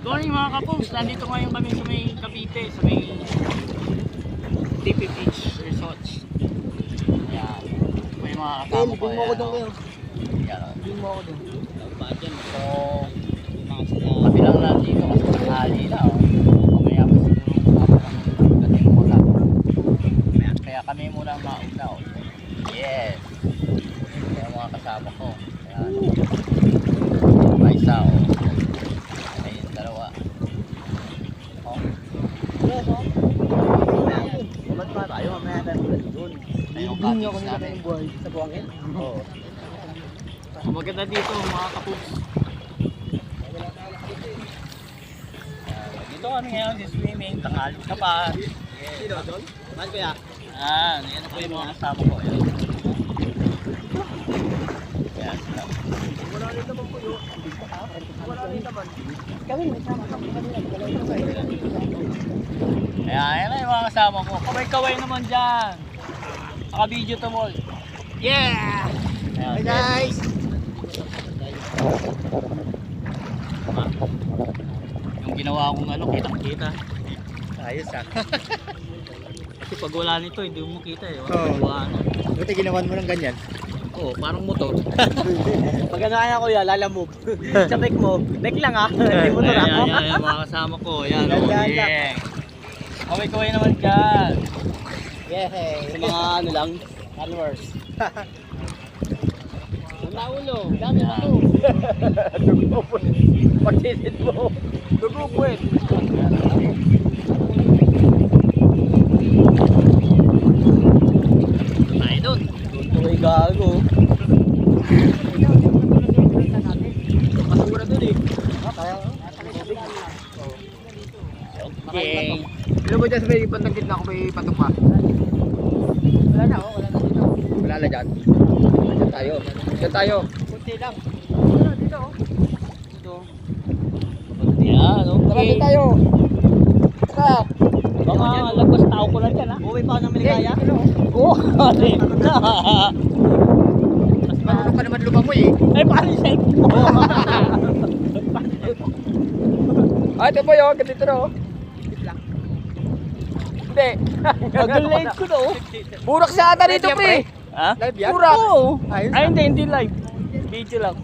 morning mga kapos, nandito ngayon kami sa may Cavite, sa may TP Beach Resorts. Ayan, may mga kasama ko. Bin mo ako doon kayo. Ayan, Bin mo ako doon. so, kami lang nandito kasi tanghali na. Mamaya pa siguro dating mo lang. Kaya kami muna ang mauna. Yes. Kaya mga kasama ko. Ayan. May isa o. Ayun, dalawa. Oh. Yes, oh. Ba't pa tayo? Mamaya tayo ulit doon. Ayun, Bin niyo ako kapis nila namin. ng buhay sa buhangin. Oo. So, maganda dito mga kapups. Dito kami ngayon sa swimming, tanghali ka pa. Sino doon? Saan kaya? Yan po yung mga kasama ko. Ayan. Ayan sila. Wala rin naman po yun. Wala rin naman. Kami, may sama kami kanina. Ayan na yung mga kasama ko. Kaway-kaway naman dyan. Naka-video to mo. Yeah! Hi guys! Yung ginawa kong ano, kitang-kita. Ayos ah. Kasi pag wala nito, hindi mo kita eh. Wala ano. Buti ginawan mo ng ganyan. Oo, parang motor. Pag ano kaya kuya, lalamove. Sa bike mo, bike lang ah. Hindi mo Ayan, ako. ayan, mga kasama ko. Ayan, Yan, oh, yan, yeah. Kaway-kaway naman dyan. Yehey! Sa mga ano lang, followers. Ang naulo, dami Yan. ito. Dugo po. Pagsisit mo. Dugo po eh. Tayo dun. Doon to ay gago. Masura doon eh. Kaya Okay. Ano ba dyan sa may bandang gitna ako may patok pa? Wala na oh, wala na dito. Wala na dyan. Dyan tayo. Dyan tayo. Kunti lang. Dito, dito oh. Dito. Yan, Tara, okay. dyan tayo. Tara. Baka lagpas tao ko lang dyan ha. Uwi pa ako ng Maligaya? Oo, alin na. Mas marunong pa naman lumang mo eh. Ay, paano yung cellphone mo? Ah, ito po yun. Ganito na oh. Hindi. Mag-late ko na oh. Burak sa ata dito pre. Ha? Live yan? Burak. Oo. Ayos Ay, hindi live. Video lang.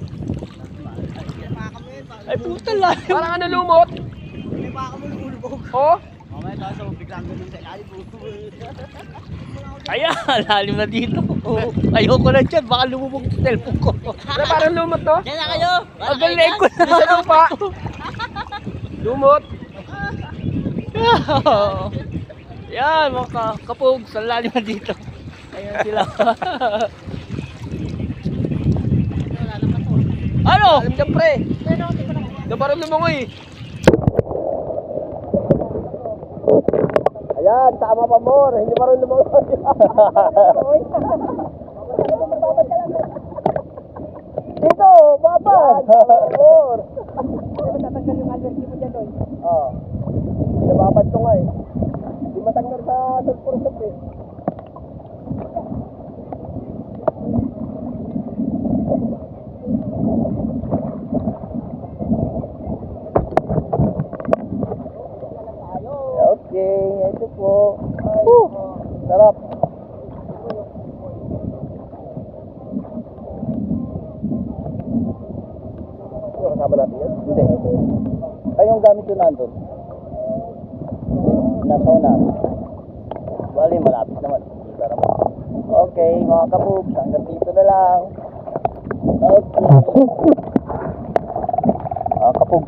Ay, puta lang. Parang ano lumot. Oh. Mamaya tayo sa biglang ganun sa ilalim. Ayan, lalim na dito. Oh, ayoko na dyan. Baka lumubog yung cellphone ko. Ano parang lumot to? Diyan na kayo. Mag-late ko na. Sa lupa. Lumot. Yan, mga kapog. Sa lalim na dito. Ayan sila. Ano? Alam dyan pre. Na parang lumangoy. Ayan, tama pa more. Hindi parang lumangoy. Dito, babad. More. Matatanggal yung allergy mo dyan doon. Oo. Pinababad ko nga eh. Hindi matanggal sa sulpur-sup eh. Okay, ito po. Sarap. Kasama natin yan? Hindi. Ay, yung gamit yun nandun. Nasa una. Bali, malapit naman. Kita naman. Okay, mga kapug. Hanggang dito na lang. Okay. Mga kapug.